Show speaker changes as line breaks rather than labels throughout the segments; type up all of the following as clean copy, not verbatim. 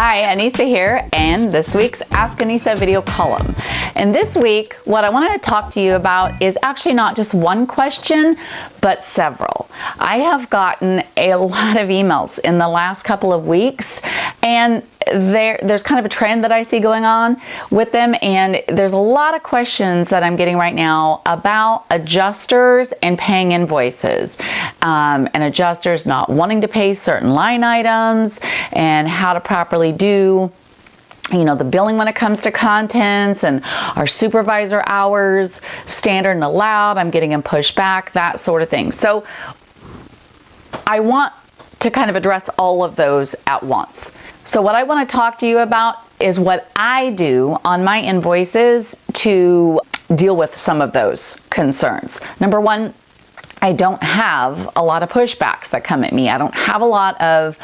Hi, Annissa here, and this week's Ask Annissa video column. And this week, what I want to talk to you about is actually not just one question, but several. I have gotten a lot of emails in the last couple of weeks, and there's kind of a trend that I see going on with them, and there's a lot of questions that I'm getting right now about adjusters and paying invoices, and adjusters not wanting to pay certain line items, and how to properly do the billing when it comes to contents and our supervisor hours, standard and allowed. I'm getting them pushed back, that sort of thing. So I want to kind of address all of those at once. So what I want to talk to you about is what I do on my invoices to deal with some of those concerns. Number one, I don't have a lot of pushbacks that come at me. I don't have a lot of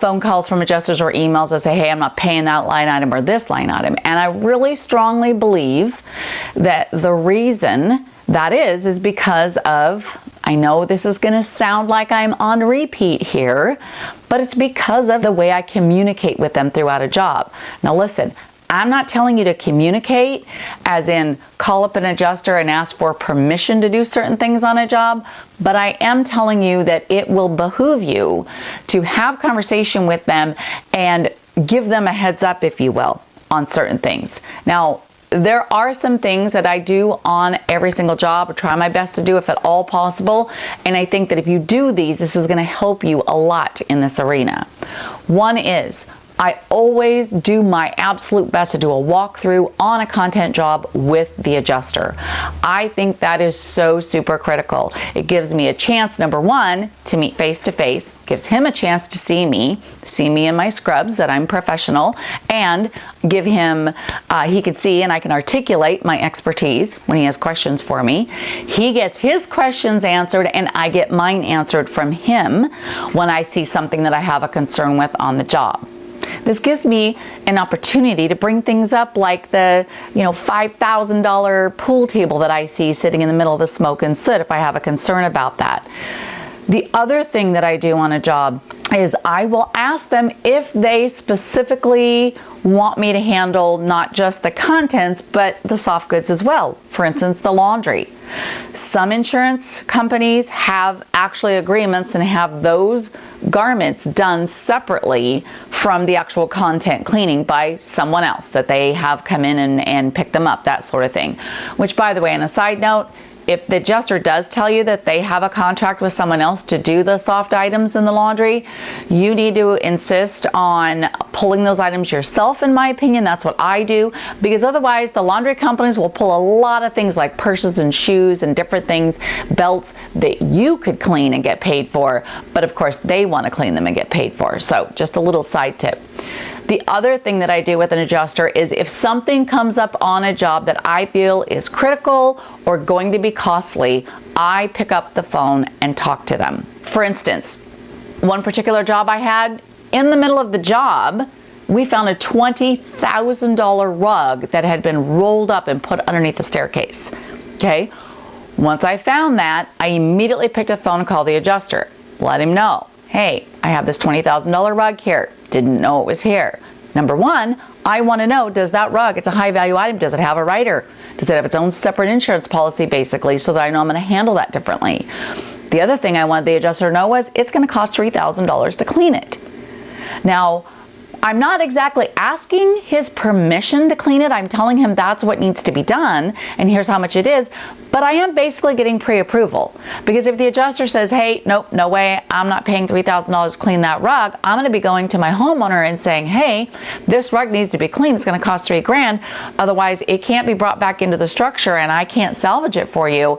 phone calls from adjusters or emails that say, hey, I'm not paying that line item or this line item. And I really strongly believe that the reason that is because of, I know this is going to sound like I'm on repeat here, but it's because of the way I communicate with them throughout a job. Now listen, I'm not telling you to communicate as in call up an adjuster and ask for permission to do certain things on a job, but I am telling you that it will behoove you to have conversation with them and give them a heads up, if you will, on certain things. Now, there are some things that I do on every single job, or try my best to do if at all possible, and I think that if you do these, this is going to help you a lot in this arena. One is, I always do my absolute best to do a walkthrough on a content job with the adjuster. I think that is so super critical. It gives me a chance, number one, to meet face to face, gives him a chance to see me in my scrubs, that I'm professional, and give him, he can see and I can articulate my expertise when he has questions for me. He gets his questions answered and I get mine answered from him when I see something that I have a concern with on the job. This gives me an opportunity to bring things up like the, $5,000 pool table that I see sitting in the middle of the smoke and soot if I have a concern about that. The other thing that I do on a job is I will ask them if they specifically want me to handle not just the contents, but the soft goods as well. For instance, the laundry. Some insurance companies have actually agreements and have those garments done separately from the actual content cleaning by someone else that they have come in and pick them up, that sort of thing. Which, by the way, on a side note, if the adjuster does tell you that they have a contract with someone else to do the soft items in the laundry, you need to insist on pulling those items yourself, in my opinion. That's what I do, because otherwise the laundry companies will pull a lot of things like purses and shoes and different things, belts that you could clean and get paid for, but of course they want to clean them and get paid for. So just a little side tip. The other thing that I do with an adjuster is if something comes up on a job that I feel is critical or going to be costly, I pick up the phone and talk to them. For instance, one particular job I had, in the middle of the job, we found a $20,000 rug that had been rolled up and put underneath the staircase. Okay? Once I found that, I immediately picked up the phone and called the adjuster. Let him know, hey, I have this $20,000 rug here. Didn't know it was here. Number one, I want to know, does that rug, it's a high value item, does it have a rider? Does it have its own separate insurance policy, basically, so that I know I'm going to handle that differently? The other thing I wanted the adjuster to know was, it's going to cost $3,000 to clean it. Now, I'm not exactly asking his permission to clean it. I'm telling him that's what needs to be done, and here's how much it is. But I am basically getting pre-approval. Because if the adjuster says, hey, nope, no way, I'm not paying $3,000 to clean that rug, I'm going to be going to my homeowner and saying, hey, this rug needs to be cleaned. It's going to cost $3,000. Otherwise, it can't be brought back into the structure, and I can't salvage it for you.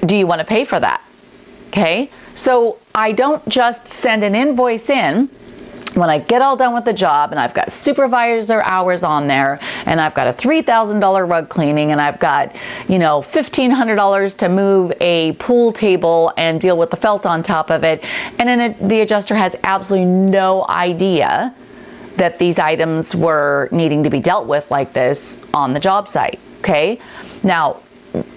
Do you want to pay for that? Okay? So I don't just send an invoice in when I get all done with the job and I've got supervisor hours on there and I've got a $3,000 rug cleaning and I've got, $1,500 to move a pool table and deal with the felt on top of it. And then the adjuster has absolutely no idea that these items were needing to be dealt with like this on the job site. Okay. Now,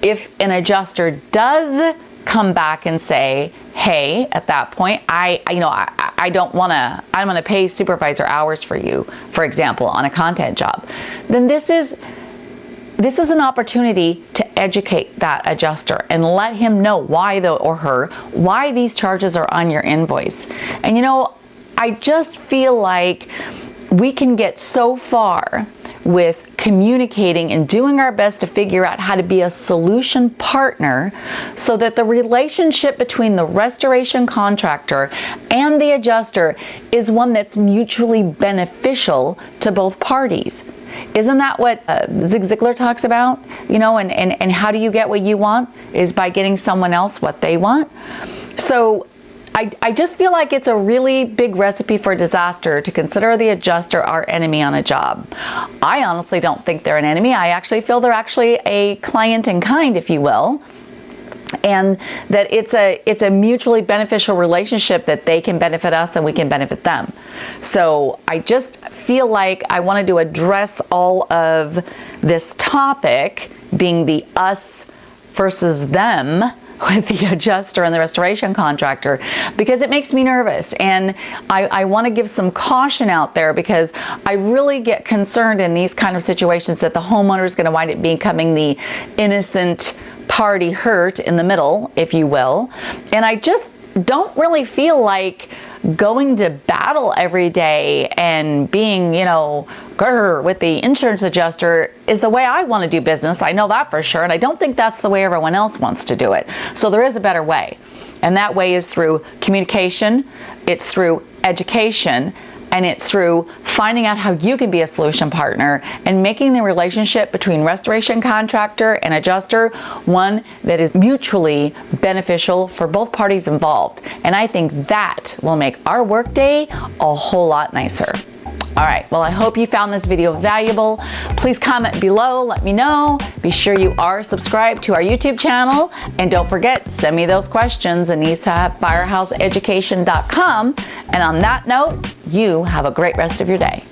if an adjuster does come back and say, hey, at that point, I'm going to pay supervisor hours for you, for example, on a content job, then this is an opportunity to educate that adjuster and let him know why these charges are on your invoice. And I just feel like we can get so far with communicating and doing our best to figure out how to be a solution partner so that the relationship between the restoration contractor and the adjuster is one that's mutually beneficial to both parties. Isn't that what Zig Ziglar talks about? And how do you get what you want? Is by getting someone else what they want. So I just feel like it's a really big recipe for disaster to consider the adjuster our enemy on a job. I honestly don't think they're an enemy. I actually feel they're actually a client in kind, if you will. And that it's a mutually beneficial relationship that they can benefit us and we can benefit them. So I just feel like I wanted to address all of this topic being the us versus them with the adjuster and the restoration contractor, because it makes me nervous, and I want to give some caution out there, because I really get concerned in these kind of situations that the homeowner is going to wind up becoming the innocent party hurt in the middle, if you will. And I just don't really feel like going to battle every day and being, with the insurance adjuster is the way I want to do business. I know that for sure. And I don't think that's the way everyone else wants to do it. So there is a better way. And that way is through communication, it's through education, and it's through finding out how you can be a solution partner and making the relationship between restoration contractor and adjuster one that is mutually beneficial for both parties involved. And I think that will make our workday a whole lot nicer. All right, well, I hope you found this video valuable. Please comment below, let me know. Be sure you are subscribed to our YouTube channel. And don't forget, send me those questions, Annissa at firehouseeducation.com. And on that note, you have a great rest of your day.